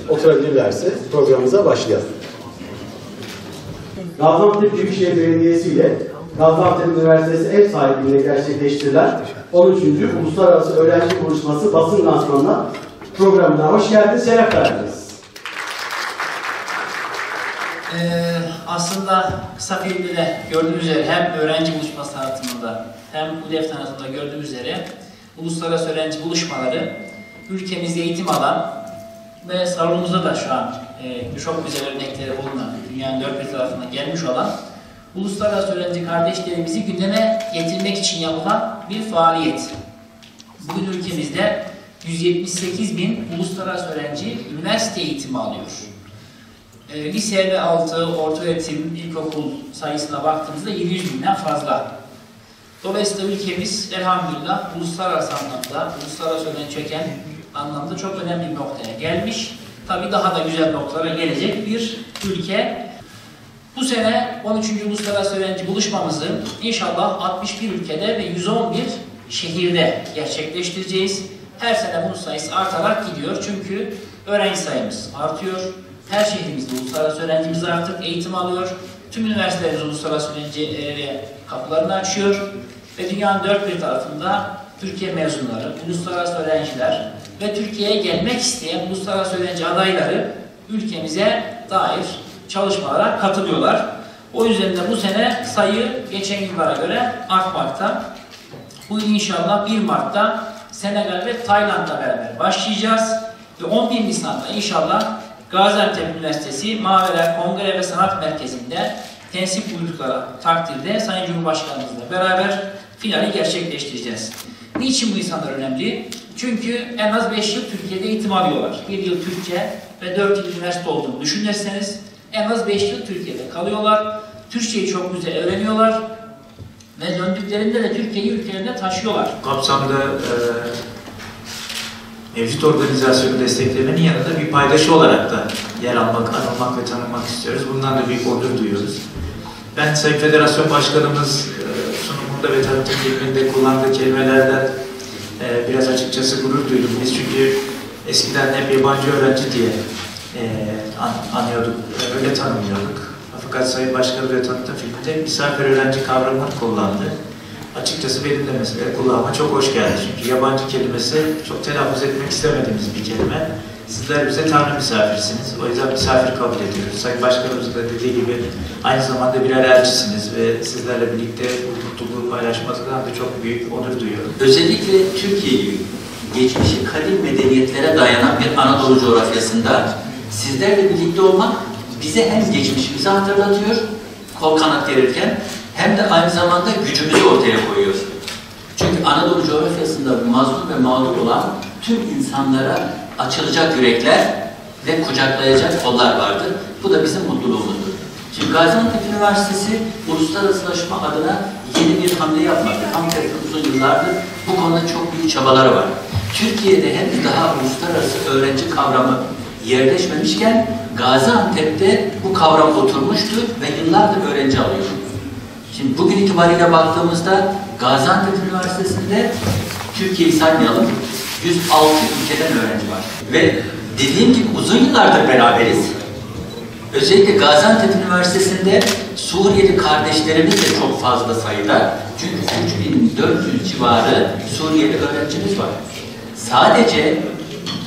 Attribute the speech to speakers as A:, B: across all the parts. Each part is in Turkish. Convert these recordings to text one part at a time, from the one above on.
A: Oturabilirlerse programımıza başlayalım. Gaziantep Büyükşehir Belediyesi ile Gaziantep Üniversitesi ev sahipliğinde gerçekleştirilen 13. Uluslararası Öğrenci Buluşması basın lansmanına programına hoş geldiniz, şeref verdiniz.
B: Aslında kısa filmde de gördüğümüz üzere hem öğrenci buluşması tanıtımında hem UDEF tanıtımında gördüğümüz üzere uluslararası öğrenci buluşmaları ülkemizde eğitim alan ve salonumuzda da şu an çok güzel örnekleri bulunan, dünyanın dört bir tarafından gelmiş olan uluslararası öğrenci kardeşlerimizi gündeme getirmek için yapılan bir faaliyet. Bugün ülkemizde 178.000 uluslararası öğrenci üniversite eğitimi alıyor. Lise ve altı, ortaöğretim, ilkokul sayısına baktığımızda 700.000'den fazla. Dolayısıyla ülkemiz elhamdülillah uluslararası anlamda, uluslararası öğrenci çeken anlamda çok önemli bir noktaya gelmiş. Tabii daha da güzel noktalara gelecek bir ülke. Bu sene 13. Uluslararası Öğrenci Buluşmamızı inşallah 61 ülkede ve 111 şehirde gerçekleştireceğiz. Her sene bunun sayısı artarak gidiyor. Çünkü öğrenci sayımız artıyor. Her şehrimizde uluslararası öğrencimiz artık eğitim alıyor. Tüm üniversitelerimiz uluslararası öğrenci kapılarını açıyor. Ve dünyanın dört bir tarafında Türkiye mezunları, uluslararası öğrenciler ve Türkiye'ye gelmek isteyen uluslararası öğrenci adayları ülkemize dair çalışmalara katılıyorlar. O yüzden de bu sene sayı geçen yıllara göre artmakta. Bu yıl inşallah 1 Mart'ta Senegal ve Tayland'la beraber başlayacağız. Ve 11 Nisan'da inşallah Gaziantep Üniversitesi Maviler Kongre ve Sanat Merkezi'nde tensip buydukları takdirde Sayın Cumhurbaşkanımızla beraber finali gerçekleştireceğiz. Niçin bu insanlar önemli? Çünkü en az 5 yıl Türkiye'de eğitim alıyorlar. 1 yıl Türkçe ve 4 yıl üniversite olduğunu düşünürseniz en az 5 yıl Türkiye'de kalıyorlar. Türkçeyi çok güzel öğreniyorlar ve döndüklerinde de Türkiye'yi ülkelerine taşıyorlar.
C: Kapsamda mevcut organizasyonu desteklemenin yanında bir paydaşı olarak da yer almak, anılmak ve tanınmak istiyoruz. Bundan da büyük onur duyuyoruz. Ben Sayın Federasyon Başkanımız sunumunda ve tanıtım filminde kullandığı kelimelerden biraz açıkçası gurur duydum. Biz çünkü eskiden hep yabancı öğrenci diye anıyorduk, öyle tanımlıyorduk. Fakat Sayın Başkanı ve tanıtım filminde misafir öğrenci kavramını kullandı. Açıkçası benim de mesela kulağıma çok hoş geldi. Çünkü yabancı kelimesi çok telaffuz etmek istemediğimiz bir kelime. Sizler bize Tanrı misafirsiniz. O yüzden misafir kabul ediyoruz. Sayın Başkanımız da dediği gibi aynı zamanda birer elçisiniz ve sizlerle birlikte bu mutluluğu paylaşmaktan da çok büyük onur duyuyorum.
D: Özellikle Türkiye gibi geçmişi kadim medeniyetlere dayanan bir Anadolu coğrafyasında sizlerle birlikte olmak bize hem geçmişimizi hatırlatıyor, kol kanat gerirken, hem de aynı zamanda gücümüzü ortaya koyuyor. Çünkü Anadolu coğrafyasında mazlum ve mağdur olan tüm insanlara açılacak yürekler ve kucaklayacak kollar vardır. Bu da bizim mutluluğumuzdur. Şimdi Gaziantep Üniversitesi uluslararasılaşma adına yeni bir hamle yapmakta. Antep'te uzun yıllardır bu konuda çok büyük çabaları var. Türkiye'de henüz daha uluslararası öğrenci kavramı yerleşmemişken Gaziantep'te bu kavram oturmuştu ve yıllardır öğrenci alıyor. Şimdi bugün itibariyle baktığımızda Gaziantep Üniversitesi'nde Türkiye'yi saymayalım, 106 ülkeden öğrenci var. Ve dediğim gibi uzun yıllardır beraberiz. Özellikle Gaziantep Üniversitesi'nde Suriyeli kardeşlerimiz de çok fazla sayıda. Çünkü 3400 civarı Suriyeli öğrencimiz var. Sadece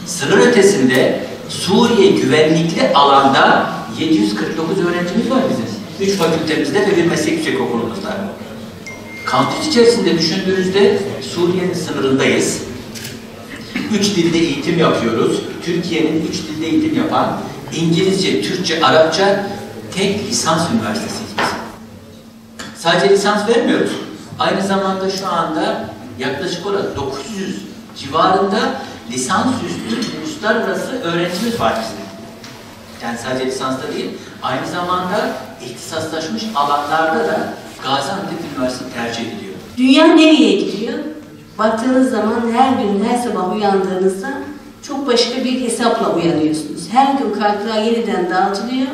D: sınır ötesinde Suriye güvenlikli alanda 749 öğrencimiz var bizim. 3 fakültemizde ve bir meslek yüksekokulumuzda. Kampüs içerisinde düşündüğünüzde Suriye'nin sınırındayız. 3 dilde eğitim yapıyoruz. Türkiye'nin 3 dilde eğitim yapan İngilizce, Türkçe, Arapça tek lisans üniversitesiyiz biz. Sadece lisans vermiyoruz. Aynı zamanda şu anda yaklaşık olarak 900 civarında lisansüstü uluslararası öğrencimiz var bizim. Yani sadece lisansta değil, aynı zamanda ihtisaslaşmış alanlarda da Gaziantep Üniversitesi tercih ediliyor.
E: Dünya nereye gidiyor? Baktığınız zaman her gün, her sabah uyandığınızda çok başka bir hesapla uyanıyorsunuz. Her gün kartlar yeniden dağıtılıyor,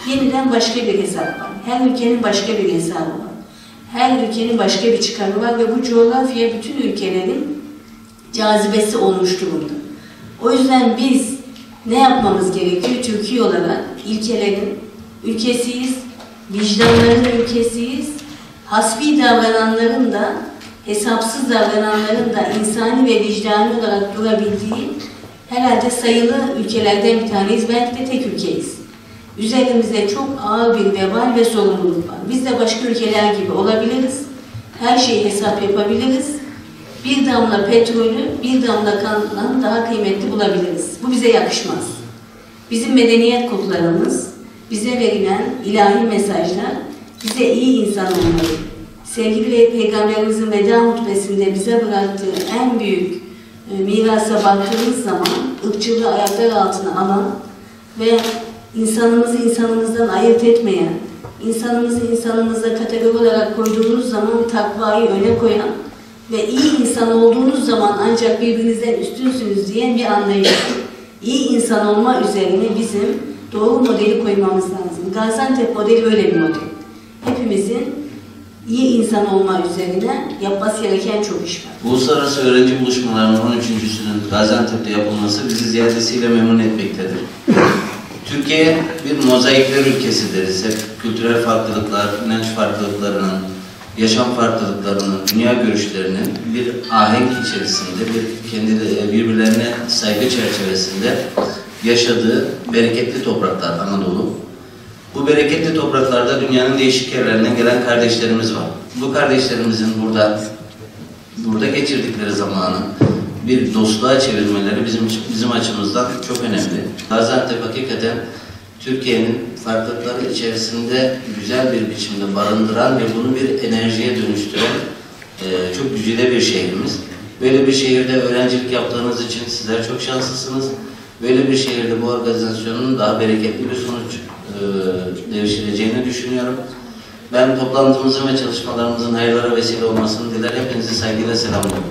E: yeniden başka bir hesap var. Her ülkenin başka bir hesabı var. Her ülkenin başka bir çıkarı var ve bu coğrafya bütün ülkelerin cazibesi olmuş durumda. O yüzden biz ne yapmamız gerekiyor? Türkiye olarak ilkelerin ülkesiyiz, vicdanların ülkesiyiz, hasbi davrananların da, hesapsız davrananların da insani ve vicdani olarak durabildiği herhalde sayılı ülkelerden bir taneyiz, belki de tek ülkeyiz. Üzerimizde çok ağır bir vebal ve sorumluluk var. Biz de başka ülkeler gibi olabiliriz, her şeyi hesap yapabiliriz, bir damla petrolü, bir damla kandan daha kıymetli bulabiliriz. Bu bize yakışmaz. Bizim medeniyet kodlarımız, bize verilen ilahi mesajlar bize iyi insan olmalı. Sevgili Peygamberimizin veda hutbesinde bize bıraktığı en büyük mirasa baktığımız zaman ırkçılığı ayaklar altına alan ve insanımızı insanımızdan ayırt etmeyen, insanımızı insanımıza kategori olarak koyduğunuz zaman takvayı öne koyan ve iyi insan olduğunuz zaman ancak birbirinizden üstünsünüz diyen bir anlayış. İyi insan olma üzerine bizim doğru modeli koymamız lazım. Gaziantep modeli öyle bir model. Hepimizin iyi insan olma üzerine yapması gereken çok iş var.
F: Uluslararası öğrenci buluşmalarının 13.sünün Gaziantep'te yapılması bizi ziyadesiyle memnun etmektedir. Türkiye bir mozaikler ülkesi deriz. Hep kültürel farklılıklar, inanç farklılıklarının, yaşam farklılıklarının, dünya görüşlerinin bir ahenk içerisinde, birbirlerine saygı çerçevesinde yaşadığı bereketli topraklar Anadolu. Bu bereketli topraklarda dünyanın değişik yerlerinden gelen kardeşlerimiz var. Bu kardeşlerimizin burada geçirdikleri zamanı bir dostluğa çevirmeleri bizim açımızdan çok önemli. Gaziantep hakikaten Türkiye'nin farklılıkları içerisinde güzel bir biçimde barındıran ve bunu bir enerjiye dönüştüren çok güzide bir şehrimiz. Böyle bir şehirde öğrencilik yaptığınız için sizler çok şanslısınız. Böyle bir şehirde bu organizasyonun daha bereketli bir sonuç devşireceğini düşünüyorum. Ben toplantımızın ve çalışmalarımızın hayırlara vesile olmasını diler. Hepinizi saygıyla selamlıyorum.